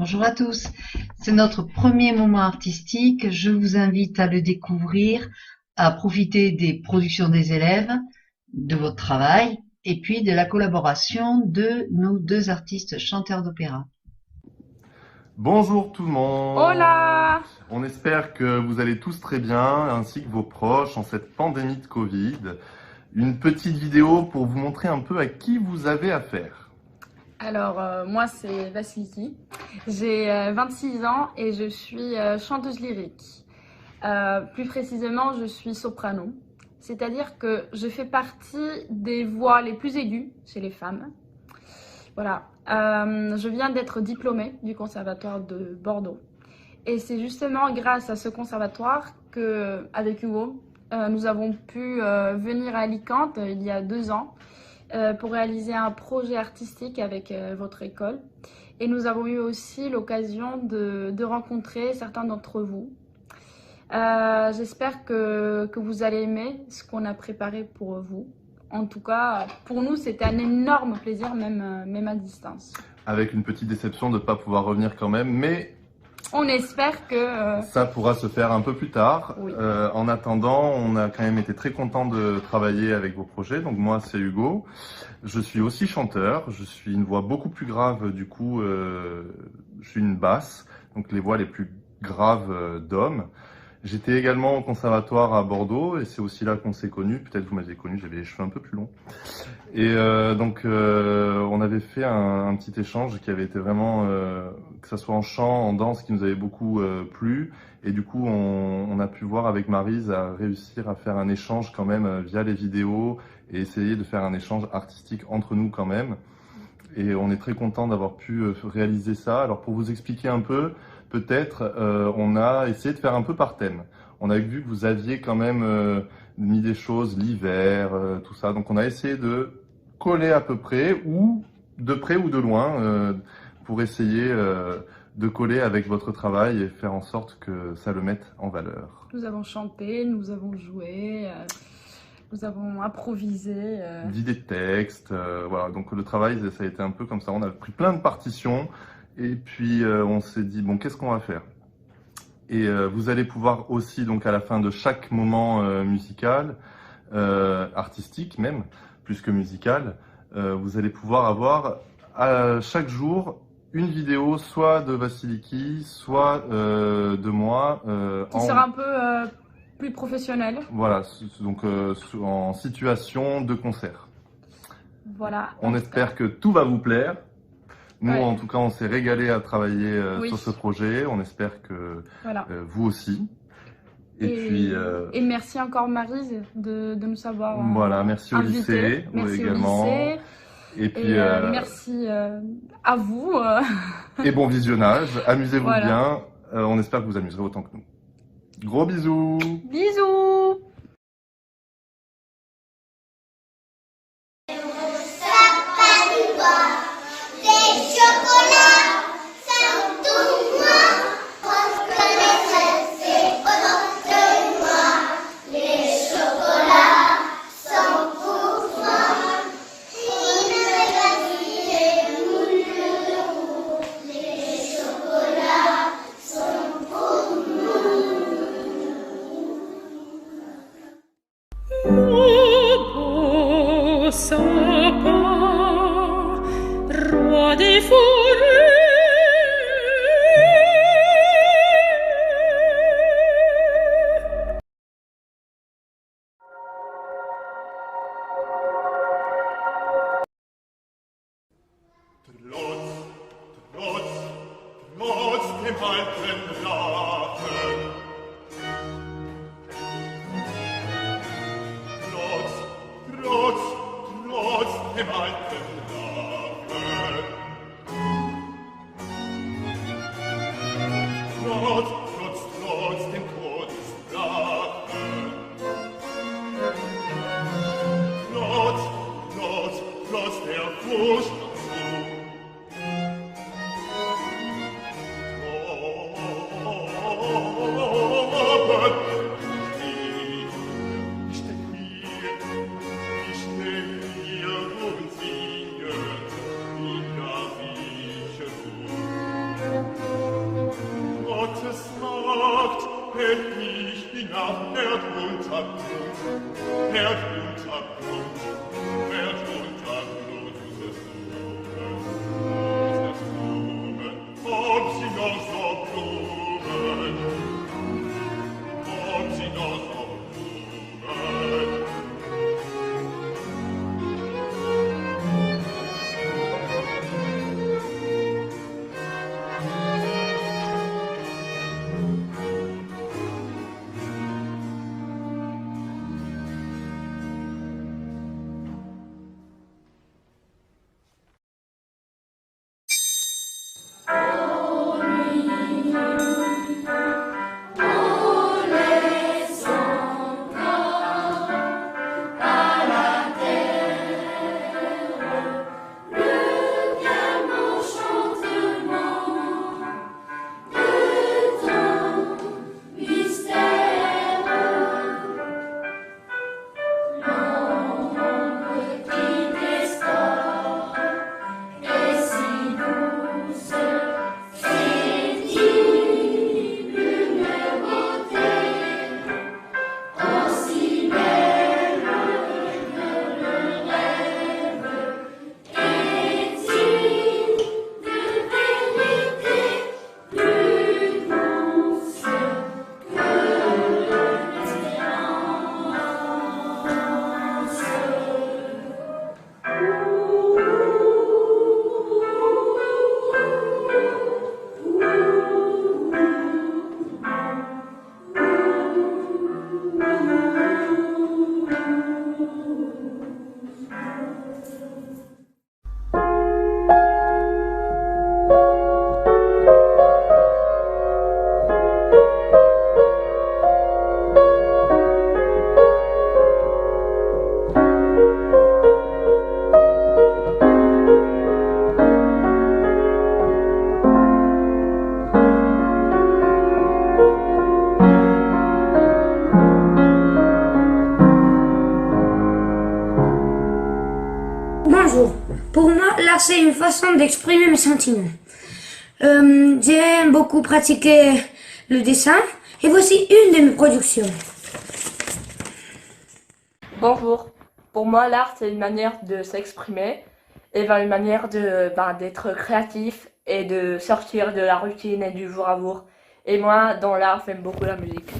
Bonjour à tous, c'est notre premier moment artistique. Je vous invite à le découvrir, à profiter des productions des élèves, de votre travail et puis de la collaboration de nos deux artistes chanteurs d'opéra. Bonjour tout le monde. Hola! On espère que vous allez tous très bien, ainsi que vos proches en cette pandémie de Covid. Une petite vidéo pour vous montrer un peu à qui vous avez affaire. Alors, moi, c'est Vasiliki. J'ai 26 ans et je suis chanteuse lyrique. Plus précisément, je suis soprano. C'est-à-dire que je fais partie des voix les plus aiguës chez les femmes. Voilà. Je viens d'être diplômée du Conservatoire de Bordeaux. Et c'est justement grâce à ce conservatoire que, avec Hugo, nous avons pu venir à Alicante il y a 2 ans pour réaliser un projet artistique avec votre école. Et nous avons eu aussi l'occasion de rencontrer certains d'entre vous. J'espère que vous allez aimer ce qu'on a préparé pour vous. En tout cas, pour nous, c'était un énorme plaisir, même à distance. Avec une petite déception de ne pas pouvoir revenir quand même, mais on espère que ça pourra se faire un peu plus tard. Oui. En attendant, on a quand même été très content de travailler avec vos projets. Donc moi, c'est Hugo. Je suis aussi chanteur. Je suis une voix beaucoup plus grave. Du coup, je suis une basse. Donc les voix les plus graves d'hommes. J'étais également au conservatoire à Bordeaux et c'est aussi là qu'on s'est connus. Peut-être vous m'avez connu, j'avais les cheveux un peu plus longs. Et on avait fait un petit échange qui avait été vraiment, que ça soit en chant, en danse, qui nous avait beaucoup plu. Et du coup, on a pu voir avec Maryse à réussir à faire un échange quand même via les vidéos et essayer de faire un échange artistique entre nous quand même. Et on est très content d'avoir pu réaliser ça. Alors pour vous expliquer un peu, peut-être, on a essayé de faire un peu par thème. On a vu que vous aviez quand même mis des choses, l'hiver, tout ça. Donc on a essayé de coller à peu près, ou de près ou de loin, pour essayer de coller avec votre travail et faire en sorte que ça le mette en valeur. Nous avons chanté, nous avons joué, nous avons improvisé. Dit des textes, voilà. Donc le travail, ça a été un peu comme ça. On a pris plein de partitions et puis on s'est dit, bon, qu'est-ce qu'on va faire ? Et vous allez pouvoir aussi, donc à la fin de chaque moment musical, artistique même, plus que musical, vous allez pouvoir avoir chaque jour une vidéo, soit de Vasiliki, soit de moi. Qui sera un peu plus professionnel. Voilà, donc en situation de concert. Voilà. On espère que tout va vous plaire. Nous, Ouais. en tout cas, on s'est régalé à travailler Oui. sur ce projet. On espère que Voilà. vous aussi. Et merci encore Maryse de nous avoir voilà, merci au lycée merci également. Au lycée. Et puis merci à vous. Et bon visionnage. Amusez-vous Voilà. bien. On espère que vous amuserez autant que nous. Gros bisous. Bisous. Sapin, roi des forêts. Trotz dem alten Drachen. Trotz dem alten Drachen. Trotz dem Todesdrachen. Trotz der Furcht dazu. Ich steh hier und singe Bonjour. Pour moi, l'art, c'est une façon d'exprimer mes sentiments. J'aime beaucoup pratiquer le dessin et voici une de mes productions. Bonjour. Pour moi, l'art, c'est une manière de s'exprimer et une manière d'être créatif et de sortir de la routine et du jour à jour. Et moi, dans l'art, j'aime beaucoup la musique.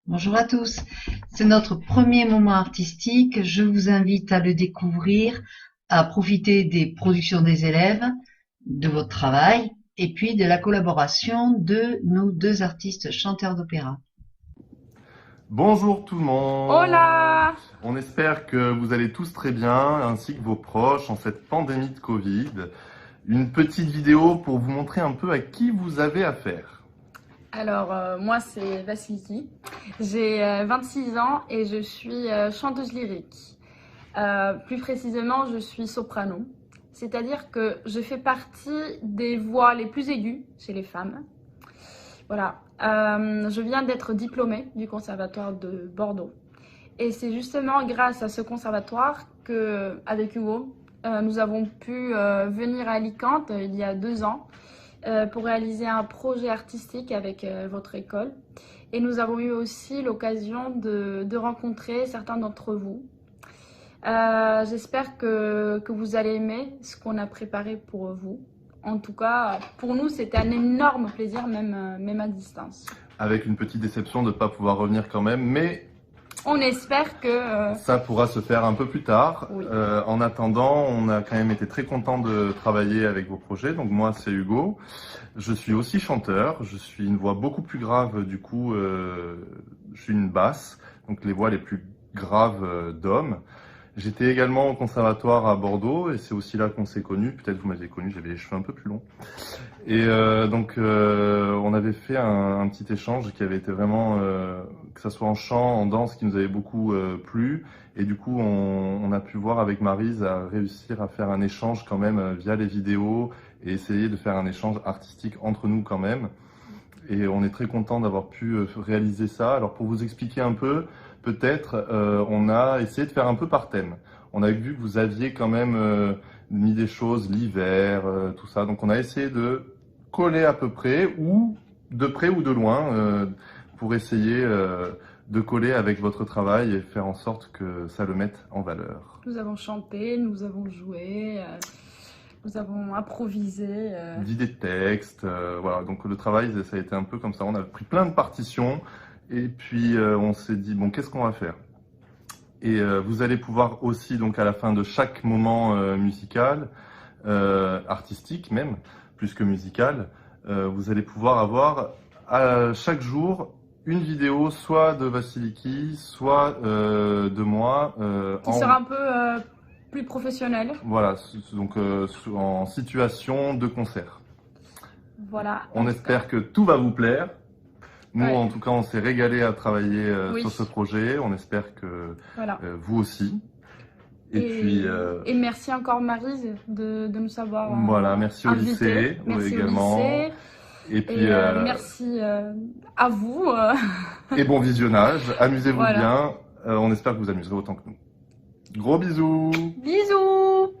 Bonjour à tous, c'est notre premier moment artistique, je vous invite à le découvrir, à profiter des productions des élèves, de votre travail et puis de la collaboration de nos deux artistes chanteurs d'opéra. Bonjour tout le monde. Hola! On espère que vous allez tous très bien, ainsi que vos proches en cette pandémie de Covid. Une petite vidéo pour vous montrer un peu à qui vous avez affaire. Alors, moi, c'est Vasiliki. J'ai 26 ans et je suis chanteuse lyrique. Plus précisément, je suis soprano. C'est-à-dire que je fais partie des voix les plus aiguës chez les femmes. Voilà. Je viens d'être diplômée du Conservatoire de Bordeaux. Et c'est justement grâce à ce conservatoire que, avec Hugo, nous avons pu venir à Alicante il y a 2 ans pour réaliser un projet artistique avec votre école. Et nous avons eu aussi l'occasion de rencontrer certains d'entre vous. J'espère que vous allez aimer ce qu'on a préparé pour vous. En tout cas, pour nous, c'était un énorme plaisir, même à distance. Avec une petite déception de ne pas pouvoir revenir quand même, mais on espère que ça pourra se faire un peu plus tard. Oui. En attendant, on a quand même été très content de travailler avec vos projets. Donc moi, c'est Hugo. Je suis aussi chanteur. Je suis une voix beaucoup plus grave. Du coup, je suis une basse, donc les voix les plus graves d'hommes. J'étais également au conservatoire à Bordeaux et c'est aussi là qu'on s'est connus. Peut-être vous m'avez connu, j'avais les cheveux un peu plus longs. Et donc on avait fait un petit échange qui avait été vraiment, que ça soit en chant, en danse, qui nous avait beaucoup plu. Et du coup on a pu voir avec Maryse à réussir à faire un échange quand même via les vidéos et essayer de faire un échange artistique entre nous quand même. Et on est très content d'avoir pu réaliser ça. Alors pour vous expliquer un peu, peut-être on a essayé de faire un peu par thème. On a vu que vous aviez quand même mis des choses, l'hiver, tout ça. Donc on a essayé de coller à peu près, ou de près ou de loin, pour essayer de coller avec votre travail et faire en sorte que ça le mette en valeur. Nous avons chanté, nous avons joué, nous avons improvisé. Dit des textes, voilà. Donc le travail, ça a été un peu comme ça. On a pris plein de partitions et puis on s'est dit, bon, qu'est-ce qu'on va faire ? Et vous allez pouvoir aussi, donc à la fin de chaque moment musical, artistique même, plus que musical, vous allez pouvoir avoir chaque jour une vidéo, soit de Vassiliki, soit de moi. Qui sera un peu plus professionnel. Voilà, donc en situation de concert. Voilà. On espère que tout va vous plaire. Nous, Ouais. en tout cas, on s'est régalé à travailler Oui. sur ce projet. On espère que Voilà. vous aussi. Et merci encore Maryse de nous avoir voilà, merci au invités. lycée Merci également. au lycée. Et puis Merci à vous. et bon visionnage. Amusez-vous Voilà. bien. On espère que vous amuserez autant que nous. Gros bisous. Bisous.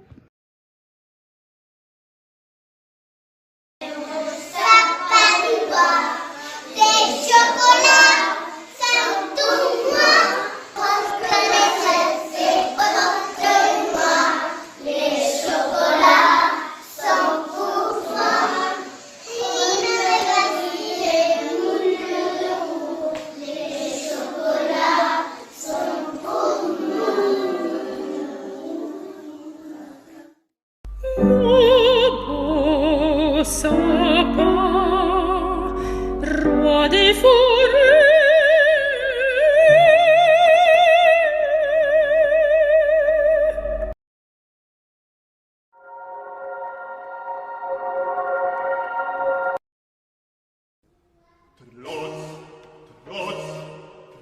Beau sapin, roi des forêts,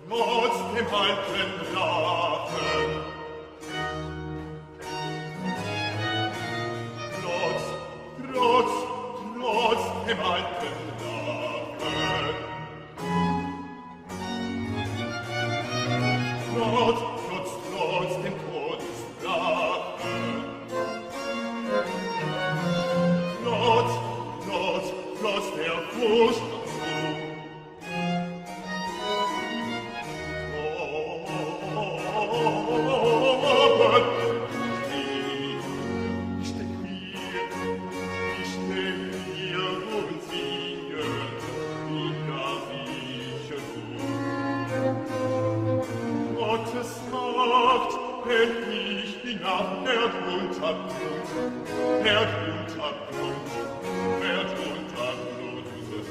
Trotz dem alten Drachen. Trotz dem alten Drachen. Trotz dem Todesdrachen. Trotz der Furcht dazu. Ich steh hier und singe, wieder rieche du. Gottes Macht hält mich hinab, Erduntergrund, Erduntergrund, Erduntergrund, dieses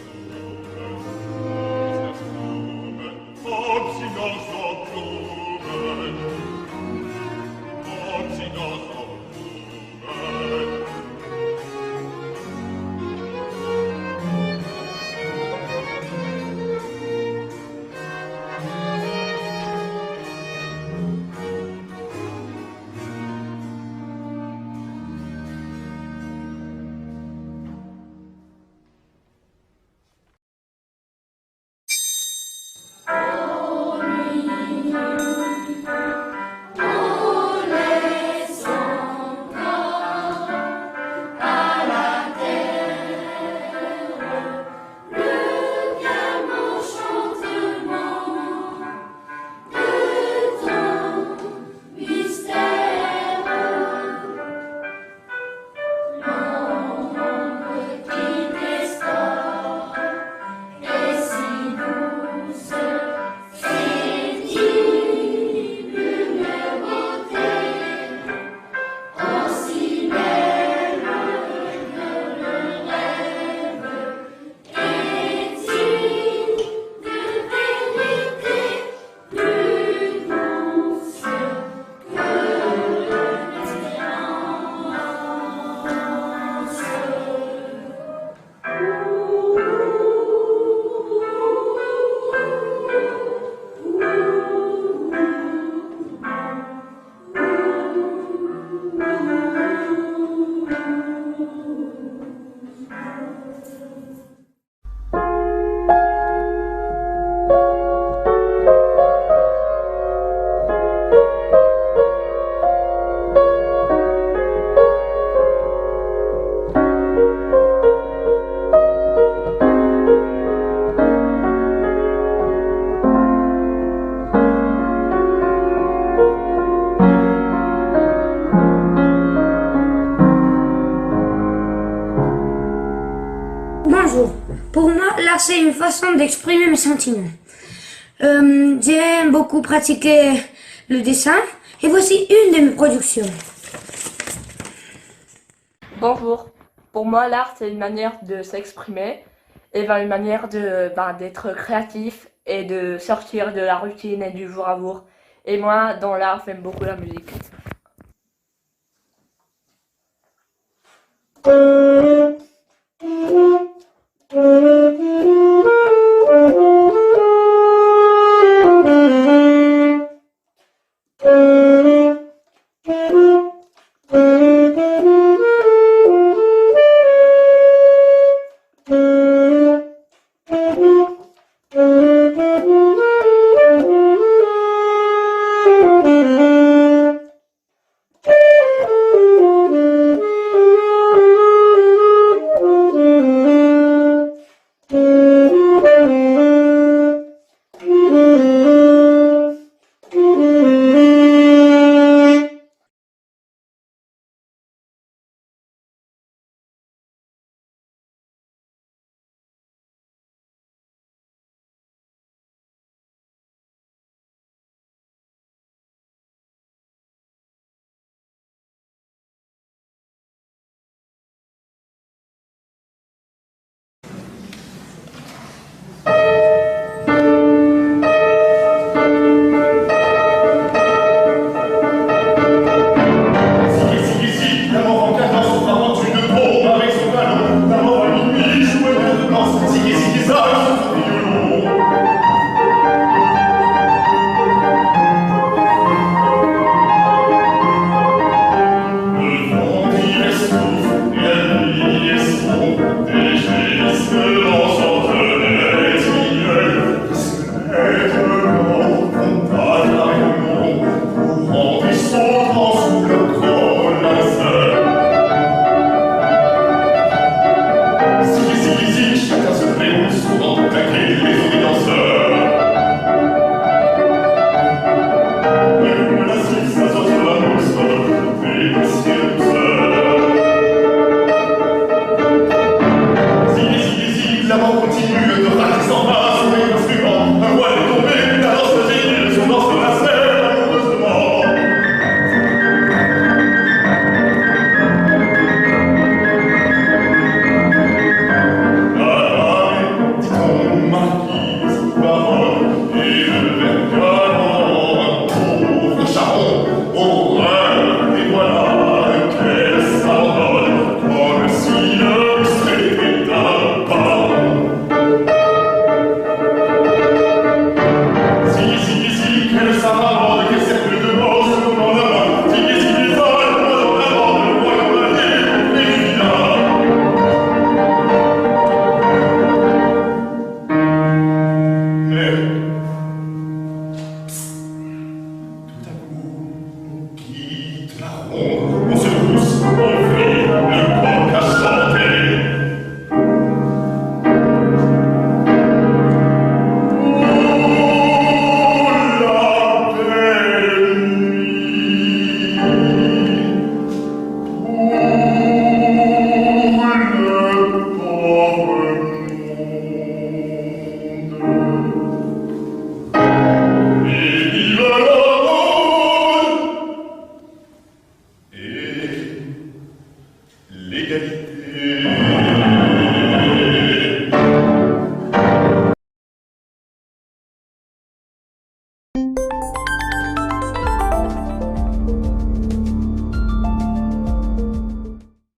Blumen, ob sie noch so blumen, ob sie noch so blumen. c'est une façon d'exprimer mes sentiments. J'aime beaucoup pratiquer le dessin et voici une de mes productions. Bonjour. Pour moi, l'art, c'est une manière de s'exprimer et une manière d'être créatif et de sortir de la routine et du jour à jour. Et moi, dans l'art, j'aime beaucoup la musique.